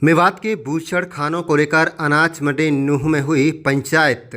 मेवात के बूचड़खानों को लेकर अनाज मंडी नूंह में हुई पंचायत।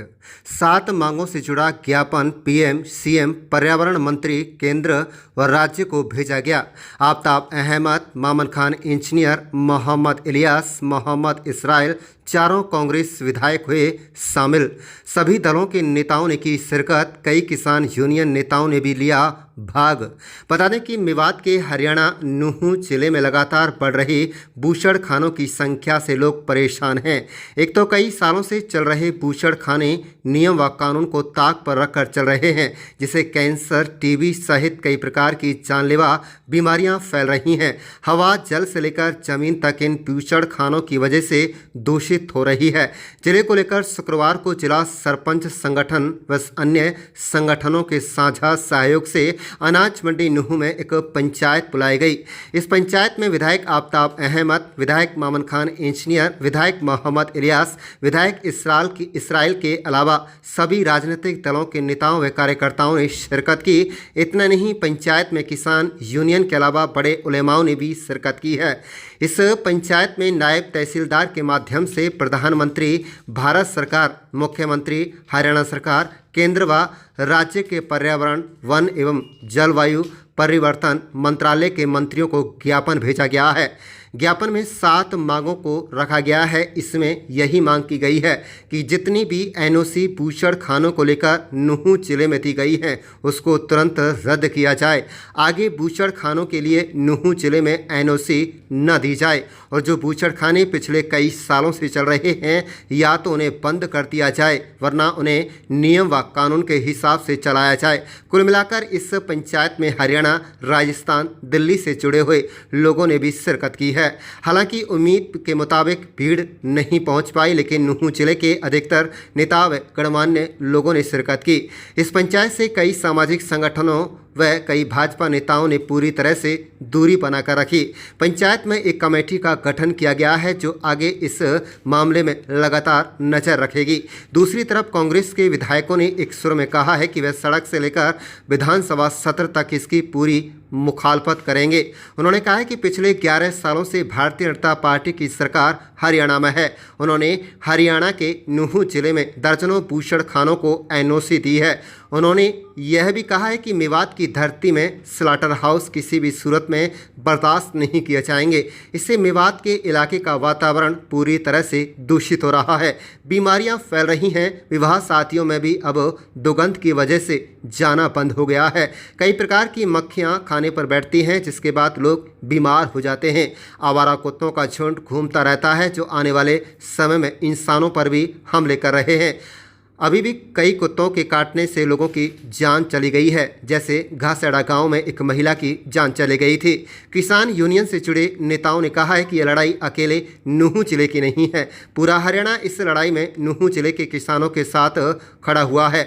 7 मांगों से जुड़ा ज्ञापन पीएम सीएम पर्यावरण मंत्री केंद्र व राज्य को भेजा गया। आफ्ताब अहमद, मामन खान इंजीनियर, मोहम्मद इलियास, मोहम्मद इसराइल चारों कांग्रेस विधायक हुए शामिल। सभी दलों के नेताओं ने की शिरकत। कई किसान यूनियन नेताओं ने भी लिया भाग। बता दें कि मेवात के हरियाणा नूंह जिले में लगातार बढ़ रही बूचड़खानों की संख्या से लोग परेशान हैं। एक तो कई सालों से चल रहे बूचड़खाने नियम व कानून को ताक पर रखकर चल रहे हैं, जिससे कैंसर, टीबी सहित कई प्रकार की जानलेवा बीमारियां फैल रही हैं। हवा, जल से लेकर जमीन तक इन बूचड़खानों की वजह से दूषित हो रही है। जिले को लेकर शुक्रवार को जिला सरपंच संगठन व अन्य संगठनों के साझा सहयोग से अनाज मंडी नूंह में एक पंचायत बुलाई गई। इस पंचायत में विधायक आफ्ताब अहमद, विधायक मामन खान इंजीनियर, विधायक मोहम्मद इलियास, विधायक इसराइल के अलावा सभी राजनीतिक दलों के नेताओं व कार्यकर्ताओं ने शिरकत की। इतना नहीं, पंचायत में किसान यूनियन के अलावा बड़े उलेमाओं ने भी शिरकत की है। इस पंचायत में नायब तहसीलदार के माध्यम से प्रधानमंत्री भारत सरकार, मुख्यमंत्री हरियाणा सरकार, केंद्र व राज्य के पर्यावरण, वन एवं जलवायु परिवर्तन मंत्रालय के मंत्रियों को ज्ञापन भेजा गया है। ज्ञापन में 7 मांगों को रखा गया है। इसमें यही मांग की गई है कि जितनी भी एनओसी बूचड़खानों को लेकर नूंह जिले में दी गई है उसको तुरंत रद्द किया जाए। आगे बूचड़खानों के लिए नूंह जिले में एनओसी न दी जाए और जो बूचड़खाने पिछले कई सालों से चल रहे हैं या तो उन्हें बंद कर दिया जाए, वरना उन्हें नियम व कानून के हिसाब से चलाया जाए। कुल मिलाकर इस पंचायत में हरियाणा, राजस्थान, दिल्ली से जुड़े हुए लोगों ने भी शिरकत की है। हालांकि उम्मीद के मुताबिक भीड़ नहीं पहुंच पाई, लेकिन नूंह जिले के अधिकतर नेता व गणमान्य लोगों ने शिरकत की। इस पंचायत से कई सामाजिक संगठनों व कई भाजपा नेताओं ने पूरी तरह से दूरी बनाकर रखी। पंचायत में एक कमेटी का गठन किया गया है जो आगे इस मामले में लगातार नजर रखेगी। दूसरी तरफ कांग्रेस के विधायकों ने एक सुर में कहा है कि वे सड़क से लेकर विधानसभा सत्र तक इसकी पूरी मुखालफत करेंगे। उन्होंने कहा है कि पिछले 11 सालों से भारतीय जनता पार्टी की सरकार हरियाणा में है। उन्होंने हरियाणा के नूंह जिले में दर्जनों बूचड़खानों को एनओसी दी है। उन्होंने यह भी कहा है कि मेवात की धरती में स्लॉटर हाउस किसी भी सूरत में बर्दाश्त नहीं किए जाएंगे। इससे मेवात के इलाके का वातावरण पूरी तरह से दूषित हो रहा है। बीमारियां फैल रही हैं। विवाह शादियों में भी अब दुर्गंध की वजह से जाना बंद हो गया है। कई प्रकार की मक्खियां खाने पर बैठती हैं, जिसके बाद लोग बीमार हो जाते हैं। आवारा कुत्तों का झुंड घूमता रहता है जो आने वाले समय में इंसानों पर भी हमले कर रहे हैं। अभी भी कई कुत्तों के काटने से लोगों की जान चली गई है। जैसे घासेड़ा गांव में एक महिला की जान चली गई थी। किसान यूनियन से जुड़े नेताओं ने कहा है कि यह लड़ाई अकेले नूंह जिले की नहीं है। पूरा हरियाणा इस लड़ाई में नूंह जिले के किसानों के साथ खड़ा हुआ है।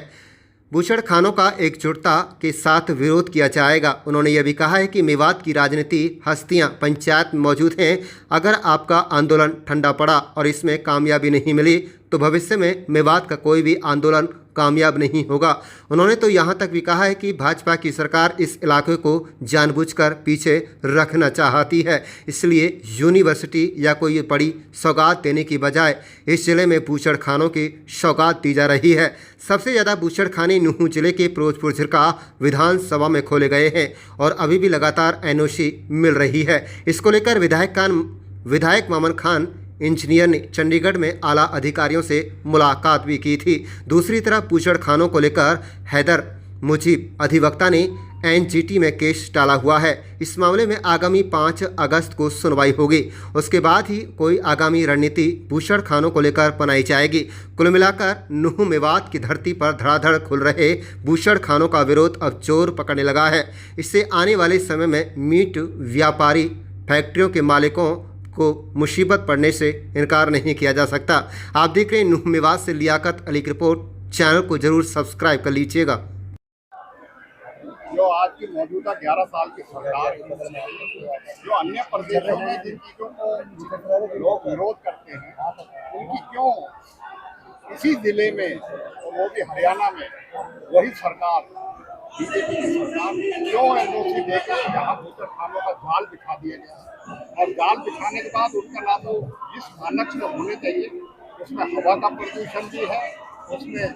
बूचड़खानों का एकजुटता के साथ विरोध किया जाएगा। उन्होंने यह भी कहा है कि मेवात की राजनीति हस्तियां पंचायत में मौजूद हैं। अगर आपका आंदोलन ठंडा पड़ा और इसमें कामयाबी नहीं मिली तो भविष्य में मेवात का कोई भी आंदोलन कामयाब नहीं होगा। उन्होंने तो यहाँ तक भी कहा है कि भाजपा की सरकार इस इलाके को जानबूझकर पीछे रखना चाहती है, इसलिए यूनिवर्सिटी या कोई बड़ी सौगात देने की बजाय इस जिले में बूचड़खानों की सौगात दी जा रही है। सबसे ज़्यादा बूचड़खाने नूंह जिले के फिरोजपुर झिरका विधानसभा में खोले गए हैं और अभी भी लगातार एनओसी मिल रही है। इसको लेकर विधायक मामन खान इंजीनियर ने चंडीगढ़ में आला अधिकारियों से मुलाकात भी की थी। दूसरी तरफ बूचड़खानों को लेकर हैदर मुजीब अधिवक्ता ने एनजीटी में केस डाला हुआ है। इस मामले में आगामी 5 अगस्त को सुनवाई होगी। उसके बाद ही कोई आगामी रणनीति बूचड़खानों को लेकर बनाई जाएगी। कुल मिलाकर नूंह मेवात की धरती पर धड़ाधड़ खुल रहे बूचड़खानों का विरोध अब जोर पकड़ने लगा है। इससे आने वाले समय में मीट व्यापारी, फैक्ट्रियों के मालिकों को मुसीबत पड़ने से इनकार नहीं किया जा सकता। आप देख रहे हैं नूंह मेवात से लियाकत अली की रिपोर्ट। चैनल को जरूर सब्सक्राइब कर लीजिएगा। जो आज की मौजूदा 11 साल की सरकार, जो अन्य प्रदेशों में जिन चीजों को लोग विरोध करते हैं, उनकी क्यों इसी जिले में और वो भी हरियाणा में वही सरकार बीजेपी की सरकार क्यों एनओसी देकर यहाँ बूचड़ खानों का जाल बिछा दिया गया और जाल बिछाने के बाद उनका ना तो जिस मानक से होने चाहिए उसमें हवा का प्रदूषण भी है, उसमें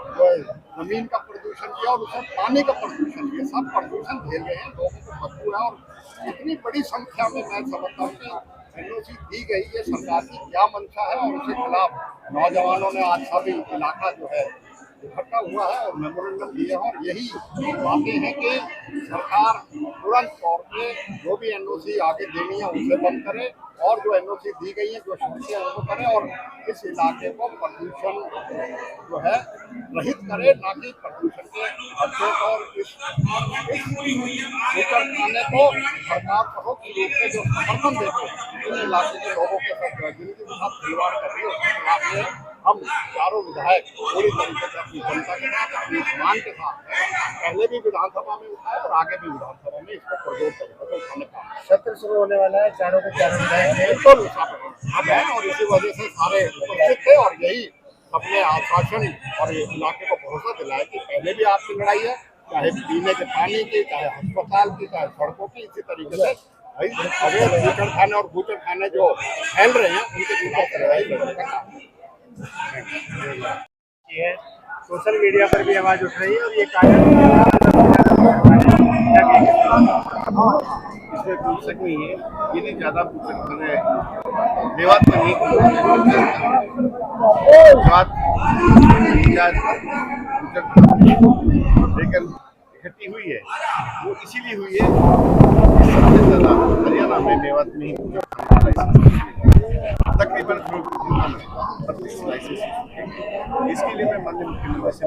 जो है जमीन का प्रदूषण भी है और उसमें पानी का प्रदूषण भी है। सब प्रदूषण झेल रहे हैं, लोगों को बदबू है और इतनी बड़ी संख्या में मैं समझता हूँ कि एनओसी दी गई है, सरकार की क्या मंशा है और उसके खिलाफ नौजवानों ने आज सभी इलाका जो है इकट्ठा हुआ है और मेमोरेंडम दिए हैं और यही बातें हैं कि सरकार तुरंत तौर पे जो भी एनओसी आगे देनी है उसे बंद करे और जो एनओसी दी गई है जो शुल्कियाँ उनको करे और इस इलाके को प्रदूषण जो है रहित करे, ना कि प्रदूषण के अड्डे और इस बूचड़ खाने को सरकार कहो कि रूप में जो समर्थन देते हैं इन इलाके के लोगों के साथ जिनके साथ खिलवाड़ कर रही है उसके खिलाफ में हम चारों विधायक पूरी तरीके से अपनी जनता के साथ अपने सम्मान के साथ पहले भी विधानसभा में उठाए और आगे भी विधानसभा में इसको प्रजोर तरीके से उठाने का सत्र शुरू होने वाला है, चारों के चारों विधायक बिल्कुल अब है और इसी वजह से सारे उपस्थित थे और यही अपने आश्वासन और इस इलाके को भरोसा दिलाया कि पहले भी आपकी लड़ाई है, चाहे पीने के पानी की, चाहे अस्पताल की, चाहे सड़कों की। इसी तरीके से भाई अवैध बूचड़ खाने और बूचड़ खाने जो फैल रहे हैं उनके खिलाफ लड़ाई लड़ने का काम है। की है, सोशल मीडिया पर भी आवाज उठ रही है और ये कार्य इसमें पूछ शक नहीं है, ये नहीं ज्यादा पूछ सकते मेवात में नहीं लेकिन इकट्ठी हुई है वो इसीलिए हुई है सबसे ज्यादा हरियाणा में मेवात में ही तकरीबन 32 लाइसेंस। इसके लिए मैं माननीय मुख्यमंत्री से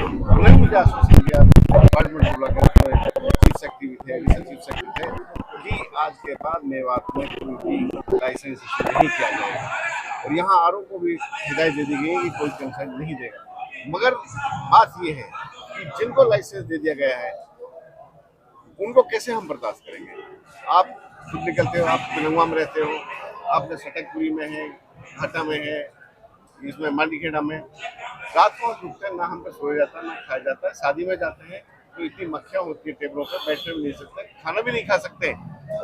उन्होंने मुझे आश्वासन दिया, डिपार्टमेंट बोला चीफ सेक्रेटरी भी थे, एडिशनल चीफ सेक्रेटरी थे कि आज के बाद मेवात में कोई भी लाइसेंस इशू नहीं किया जाएगा और यहाँ आर को भी हिदायत दे दी गई कि कोई कंसेंट नहीं देगा। मगर बात ये है कि जिनको लाइसेंस दे दिया गया है उनको कैसे हम बर्दाश्त करेंगे। आप खुद निकलते हो, आप तिलंगा में रहते हो, आपने सटकपुरी में है, घाटा में है, इसमें मांडीखेड़ा में रात को रुकते ना हम पे सोया जाता है ना खाया जाता है। शादी में जाते हैं तो इतनी मक्खियाँ होती है टेबलों पर, बैठने भी नहीं सकते, खाना भी नहीं खा सकते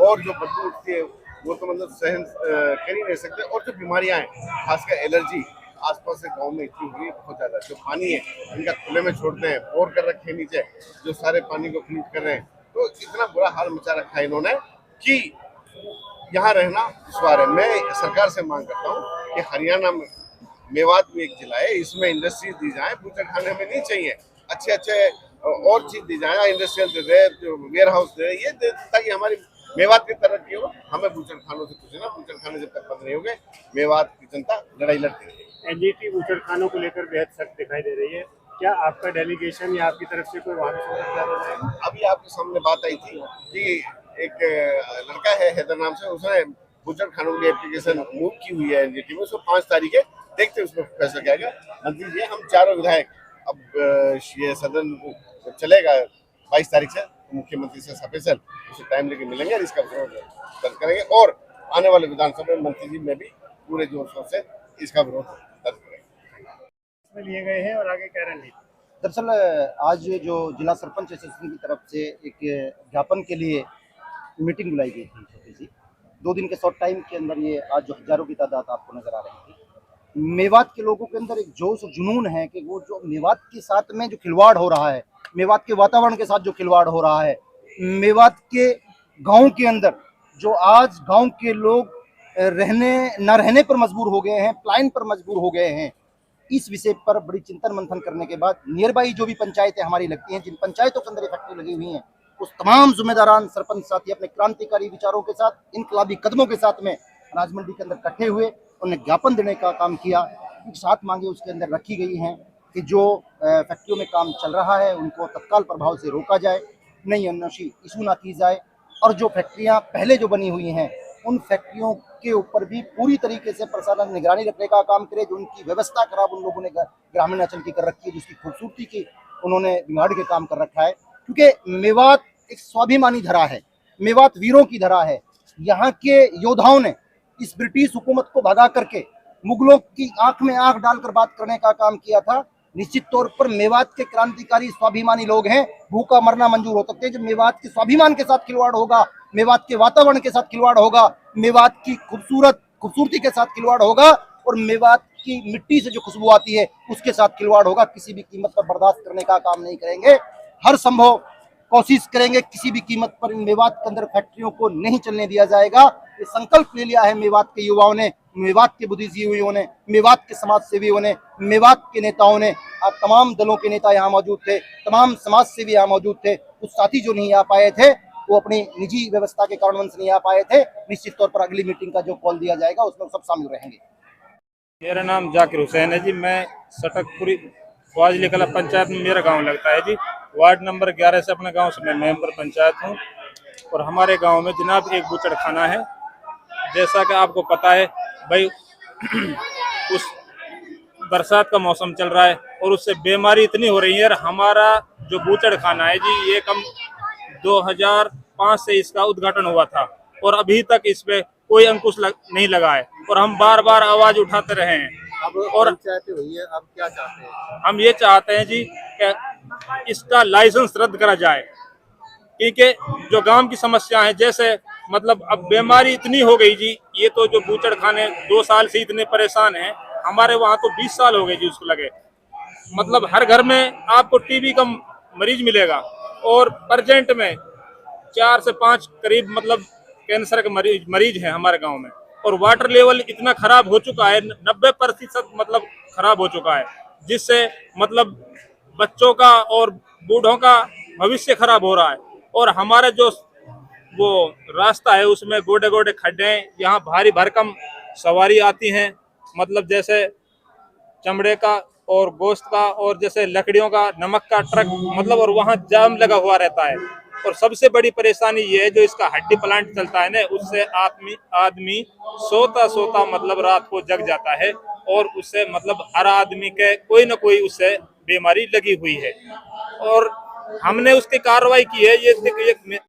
और जो बदबू उठती है वो तो मतलब सहन कर ही नहीं सकते। और जो बीमारियाँ हैं खासकर एलर्जी आसपास के गांव में इतनी हुई है बहुत ज़्यादा। जो पानी है इनका खुले में छोड़ते हैं, बोर कर रखे हैं नीचे, जो सारे पानी को फ्लूट कर रहे हैं, तो इतना बुरा हाल मचा रखा है इन्होंने कि यहाँ रहना दुश्वार है। मैं सरकार से मांग करता हूँ कि हरियाणा में मेवात में एक जिला है, इसमें इंडस्ट्रीज दी जाए, बूचड़ खाने हमें नहीं चाहिए, अच्छे अच्छे और चीज दी जाए, इंडस्ट्रियल दे दे, वेयर हाउस दे, ये दे ताकि हमारी मेवात की तरक्की हो। हमें बूचड़ खानों से कुछ ना, बूचड़ खाने जब तक बंद नहीं होंगे मेवात की जनता लड़ाई लड़ती रहेगी। एनजीटी बूचड़ खानों को लेकर बेहद सख्त दिखाई दे रही है, क्या आपका डेलीगेशन या आपकी तरफ से कोई वहां से? अभी आपके सामने बात आई थी कि एक लड़का है हैदर नाम से, उसने बूचड़ खानों के लिए एप्लीकेशन मूव की हुई है एनजीटी में, उसको 5 तारीख है, देखते हैं उसमें फैसला क्या आएगा। मंत्री जी हम चारों विधायक अब ये सदन चलेगा 22 तारीख से, तो मुख्यमंत्री से स्पेशल उसे टाइम लेके मिलेंगे और इसका विरोध दर्ज करेंगे और आने वाले विधानसभा में मंत्री जी में भी पूरे जोर शोर से इसका विरोध दर्ज करेंगे। लिए गए हैं और आगे क्या रणनीति? दरअसल आज जो जिला सरपंच एसोसिएशन की तरफ से एक ज्ञापन के लिए मीटिंग बुलाई गई थी छोटी सी, 2 दिन के शॉर्ट टाइम के अंदर ये आज जो हजारों की तादाद आपको नजर आ रही थी। मेवात के लोगों के अंदर एक जोश और जुनून है कि वो जो मेवात के साथ में जो खिलवाड़ हो रहा है, मेवात के वातावरण के साथ जो खिलवाड़ हो रहा है, मेवात के गांव के अंदर जो आज गांव के लोग रहने पर मजबूर हो गए हैं, पलायन पर मजबूर हो गए हैं, इस विषय पर बड़ी चिंतन मंथन करने के बाद नियर बाई जो भी पंचायतें हमारी लगती हैं, जिन पंचायतों के अंदर फैक्ट्री लगी हुई हैं, उस तमाम जिम्मेदारान सरपंच साथी अपने क्रांतिकारी विचारों के साथ, इनकलाबी कदमों के साथ में अनाज मंडी के अंदर इकट्ठे हुए, उन्हें ज्ञापन देने का काम किया। 7 मांगे उसके अंदर रखी गई हैं कि जो फैक्ट्रियों में काम चल रहा है उनको तत्काल प्रभाव से रोका जाए, नई एनओसी इशू ना की जाए और जो फैक्ट्रियाँ पहले जो बनी हुई हैं उन फैक्ट्रियों के ऊपर भी पूरी तरीके से प्रशासन निगरानी रखने का काम करे। जो उनकी व्यवस्था खराब उन लोगों ने ग्रामीण अंचल की कर रखी है, जिसकी खूबसूरती की उन्होंने बिगाड़ के काम कर रखा है, क्योंकि मेवात एक स्वाभिमानी धरा है, मेवात वीरों की धरा है। यहाँ के योद्धाओं ने इस ब्रिटिश हुकूमत को भगा करके मुगलों की आंख में आंख डालकर बात करने का काम किया था निश्चित तौर पर मेवात के क्रांतिकारी स्वाभिमानी लोग हैं, भूखा मरना मंजूर हो सकते हैं। जब मेवात के स्वाभिमान के साथ खिलवाड़ होगा, मेवात के वातावरण के साथ खिलवाड़ होगा, मेवात की खूबसूरती के साथ खिलवाड़ होगा और मेवात की मिट्टी से जो खुशबू आती है उसके साथ खिलवाड़ होगा, किसी भी कीमत पर बर्दाश्त करने का काम नहीं करेंगे। हर संभव कोशिश करेंगे, किसी भी कीमत पर इन मेवात के अंदर फैक्ट्रियों को नहीं चलने दिया जाएगा। ये संकल्प ले लिया है मेवात के युवाओं ने, मेवात के बुद्धिजीवियों ने, मेवात के समाज सेवियों ने, मेवात के नेताओं ने। आज तमाम दलों के नेता यहाँ मौजूद थे, तमाम समाज सेवी यहाँ मौजूद थे। कुछ साथी जो नहीं आ पाए थे वो अपनी निजी व्यवस्था के कारणवश नहीं आ पाए थे। निश्चित तौर पर अगली मीटिंग का जो कॉल दिया जाएगा उसमें सब शामिल रहेंगे। मेरा नाम जाकिर हुसैन है जी। मैं सटकपुरी वाजली कला पंचायत में मेरा गांव लगता है जी। वार्ड नंबर 11 से अपने गांव से मैं मेंबर पंचायत हूं और हमारे गांव में जनाब एक बूचड़ खाना है। जैसा कि आपको पता है भाई उस बरसात का मौसम चल रहा है और उससे बीमारी इतनी हो रही है। और हमारा जो बूचड़ खाना है जी, ये कम 2005 से इसका उद्घाटन हुआ था और अभी तक इस पे कोई अंकुश नहीं लगा है और हम बार बार आवाज उठाते रहे हैं। अब और पंचायत हुई है, अब क्या चाहते हैं? हम ये चाहते हैं जी कि इसका लाइसेंस रद्द करा जाए, क्योंकि जो गांव की समस्या है, जैसे मतलब अब बीमारी इतनी हो गई जी। ये तो जो बूचड़ खाने 2 साल से इतने परेशान हैं, हमारे वहाँ तो 20 साल हो गए जी उसको लगे। मतलब हर घर में आपको टीबी का मरीज मिलेगा और प्रेजेंट में 4 से 5 करीब मतलब कैंसर के मरीज हैं हमारे गांव में। और वाटर लेवल इतना खराब हो चुका है, 90% मतलब खराब हो चुका है, जिससे मतलब बच्चों का और बूढ़ों का भविष्य खराब हो रहा है। और हमारा जो वो रास्ता है उसमें गोडे गोडे खड्डे हैं। यहाँ भारी भरकम सवारी आती हैं, मतलब जैसे चमड़े का और गोश्त का और जैसे लकड़ियों का, नमक का ट्रक, मतलब और वहाँ जाम लगा हुआ रहता है। और सबसे बड़ी परेशानी ये है जो इसका हड्डी प्लांट चलता है ना, उससे आदमी सोता मतलब रात को जग जाता है और उससे मतलब हर आदमी के कोई ना कोई उससे बीमारी लगी हुई है। और हमने उसकी कार्रवाई की है। ये